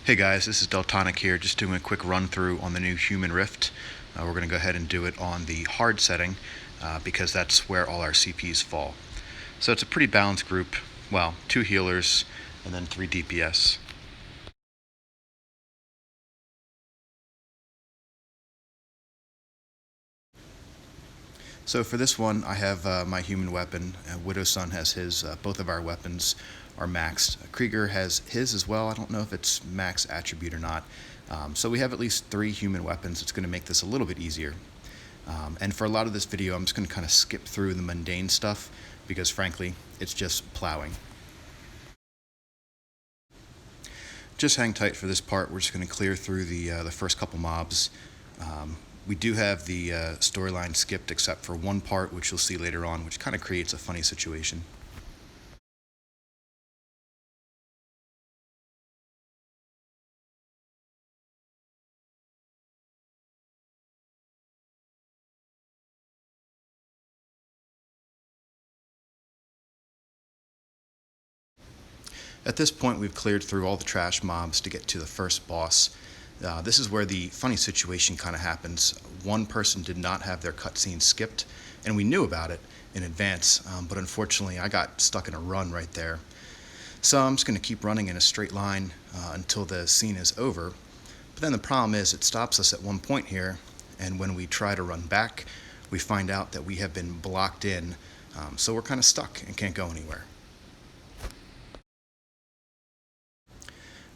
Hey guys, this is Deltonic here, just doing a quick run through on the new Human Rift. We're going to go ahead and do it on the hard setting because that's where all our CPs fall. So it's a pretty balanced group. Well, 2 healers and then 3 DPS. So for this one, I have my human weapon. Widow's Son has his. Both of our weapons are maxed. Krieger has his as well. I don't know if it's max attribute or not. So we have at least 3 human weapons. It's going to make this a little bit easier. And for a lot of this video, I'm just going to kind of skip through the mundane stuff because frankly, it's just plowing. Just hang tight for this part. We're just going to clear through the first couple mobs. We do have the storyline skipped except for one part, which you'll see later on, which kind of creates a funny situation. At this point, we've cleared through all the trash mobs to get to the first boss. This is where the funny situation kind of happens. One person did not have their cutscene skipped, and we knew about it in advance, but unfortunately I got stuck in a run right there. So I'm just going to keep running in a straight line until the scene is over. But then the problem is it stops us at one point here, and when we try to run back, we find out that we have been blocked in, so we're kind of stuck and can't go anywhere.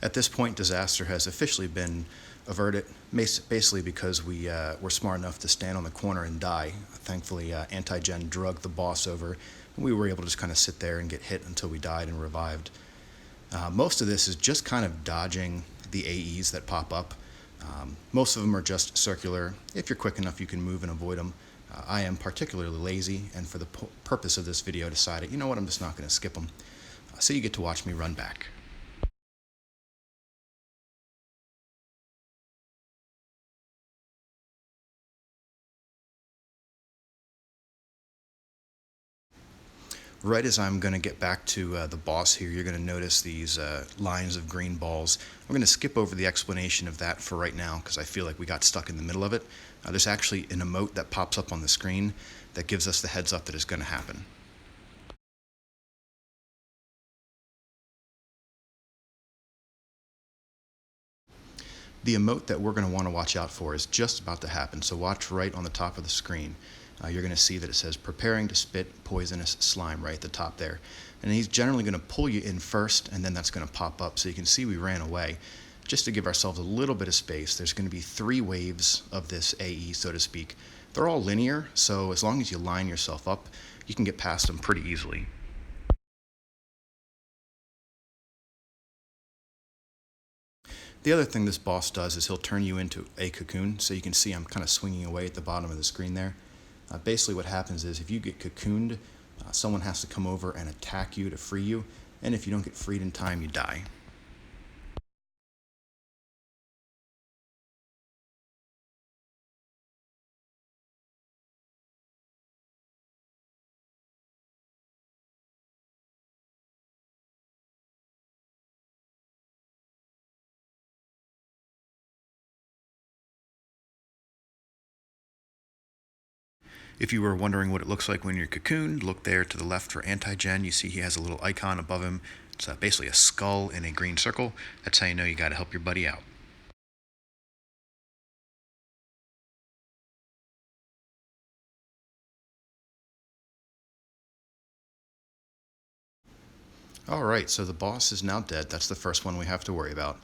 At this point, disaster has officially been averted, basically because we were smart enough to stand on the corner and die. Thankfully, Anti-Gen drugged the boss over, and we were able to just kind of sit there and get hit until we died and revived. Most of this is just kind of dodging the AEs that pop up. Most of them are just circular. If you're quick enough, you can move and avoid them. I am particularly lazy, and for the purpose of this video, decided, you know what, I'm just not going to skip them. So you get to watch me run back. Right as I'm going to get back to the boss here, you're going to notice these lines of green balls. I'm going to skip over the explanation of that for right now because I feel like we got stuck in the middle of it. There's actually an emote that pops up on the screen that gives us the heads up that it's going to happen. The emote that we're going to want to watch out for is just about to happen, so watch right on the top of the screen. You're going to see that it says preparing to spit poisonous slime right at the top there. And he's generally going to pull you in first, and then that's going to pop up. So you can see we ran away. Just to give ourselves a little bit of space, there's going to be 3 waves of this AE, so to speak. They're all linear, so as long as you line yourself up, you can get past them pretty easily. The other thing this boss does is he'll turn you into a cocoon, so you can see I'm kind of swinging away at the bottom of the screen there. Basically what happens is if you get cocooned, someone has to come over and attack you to free you, and if you don't get freed in time, you die. If you were wondering what it looks like when you're cocooned, look there to the left for Anti-Gen. You see he has a little icon above him. It's basically a skull in a green circle. That's how you know you got to help your buddy out. Alright, so the boss is now dead. That's the first one we have to worry about.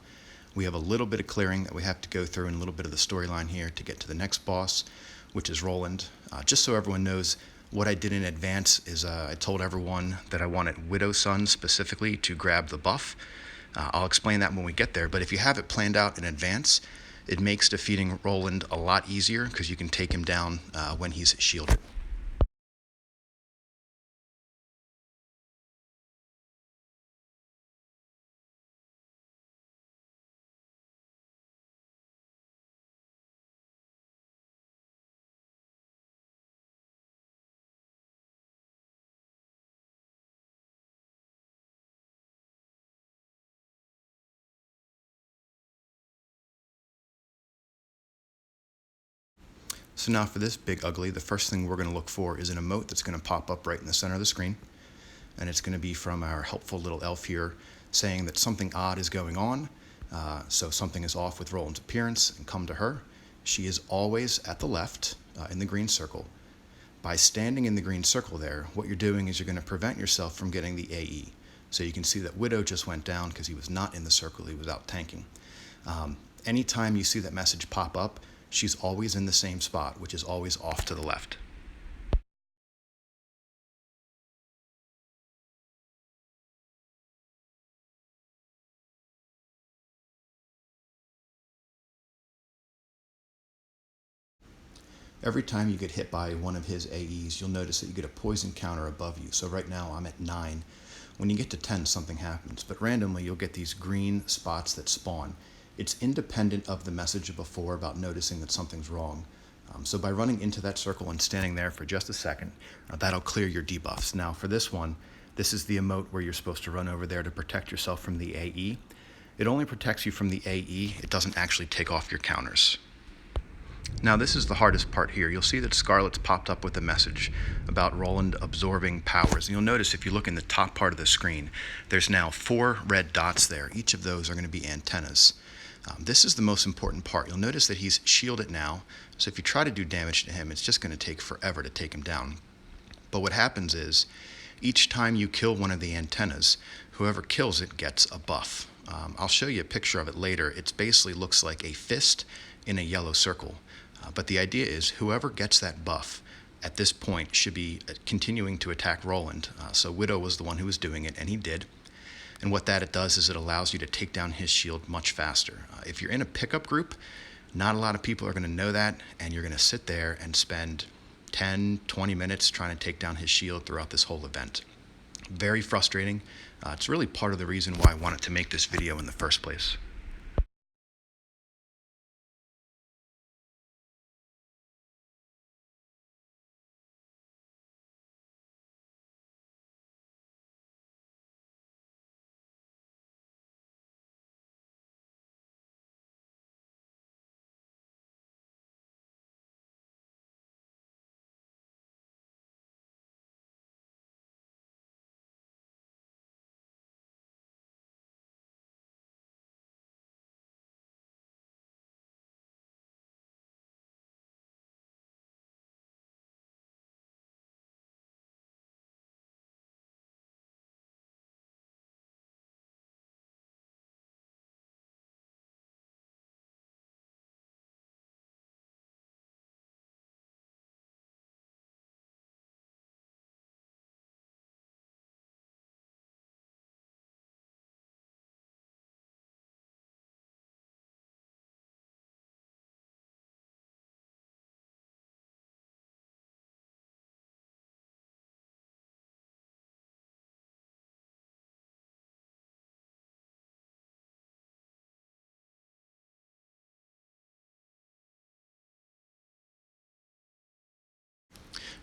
We have a little bit of clearing that we have to go through and a little bit of the storyline here to get to the next boss, which is Roland. Just so everyone knows, what I did in advance is I told everyone that I wanted Widow's Son specifically to grab the buff. I'll explain that when we get there, but if you have it planned out in advance, it makes defeating Roland a lot easier because you can take him down when he's shielded. So now for this big ugly, the first thing we're going to look for is an emote that's going to pop up right in the center of the screen. And it's going to be from our helpful little elf here saying that something odd is going on. So something is off with Roland's appearance, and come to her. She is always at the left in the green circle. By standing in the green circle there, what you're doing is you're going to prevent yourself from getting the AE. So you can see that Widow just went down because he was not in the circle, he was out tanking. Anytime you see that message pop up, she's always in the same spot, which is always off to the left. Every time you get hit by one of his AEs, you'll notice that you get a poison counter above you. So right now I'm at 9. When you get to 10, something happens. But randomly, you'll get these green spots that spawn. It's independent of the message before about noticing that something's wrong. So by running into that circle and standing there for just a second, that'll clear your debuffs. Now for this one, this is the emote where you're supposed to run over there to protect yourself from the AE. It only protects you from the AE. It doesn't actually take off your counters. Now this is the hardest part here. You'll see that Scarlet's popped up with a message about Roland absorbing powers. And you'll notice if you look in the top part of the screen, there's now 4 red dots there. Each of those are going to be antennas. This is the most important part. You'll notice that he's shielded now, so if you try to do damage to him, it's just going to take forever to take him down. But what happens is, each time you kill one of the antennas, whoever kills it gets a buff. I'll show you a picture of it later. It basically looks like a fist in a yellow circle. But the idea is whoever gets that buff at this point should be continuing to attack Roland. So Widow was the one who was doing it, and he did. And what that it does is it allows you to take down his shield much faster. If you're in a pickup group, not a lot of people are going to know that, and you're going to sit there and spend 10, 20 minutes trying to take down his shield throughout this whole event. Very frustrating. It's really part of the reason why I wanted to make this video in the first place.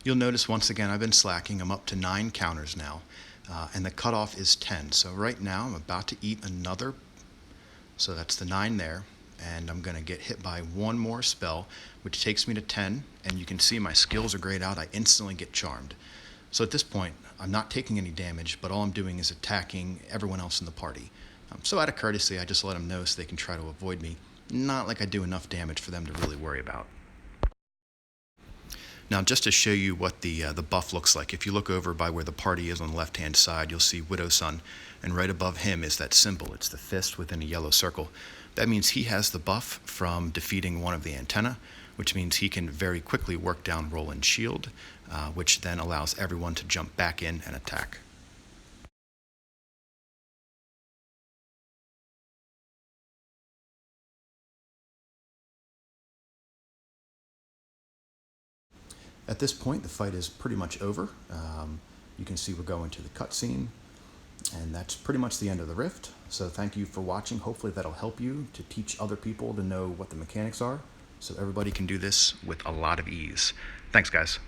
You'll notice once again I've been slacking. I'm up to 9 counters now, and the cutoff is 10. So right now I'm about to eat another, so that's the 9 there, and I'm going to get hit by one more spell, which takes me to 10, and you can see my skills are grayed out. I instantly get charmed. So at this point, I'm not taking any damage, but all I'm doing is attacking everyone else in the party. So out of courtesy, I just let them know so they can try to avoid me. Not like I do enough damage for them to really worry about. Now, just to show you what the buff looks like, if you look over by where the party is on the left-hand side, you'll see Widow's Son, and right above him is that symbol. It's the fist within a yellow circle. That means he has the buff from defeating one of the antenna, which means he can very quickly work down Roland's shield, which then allows everyone to jump back in and attack. At this point, the fight is pretty much over. You can see we're going to the cutscene, and that's pretty much the end of the rift. So thank you for watching. Hopefully that'll help you to teach other people to know what the mechanics are, so everybody can do this with a lot of ease. Thanks, guys.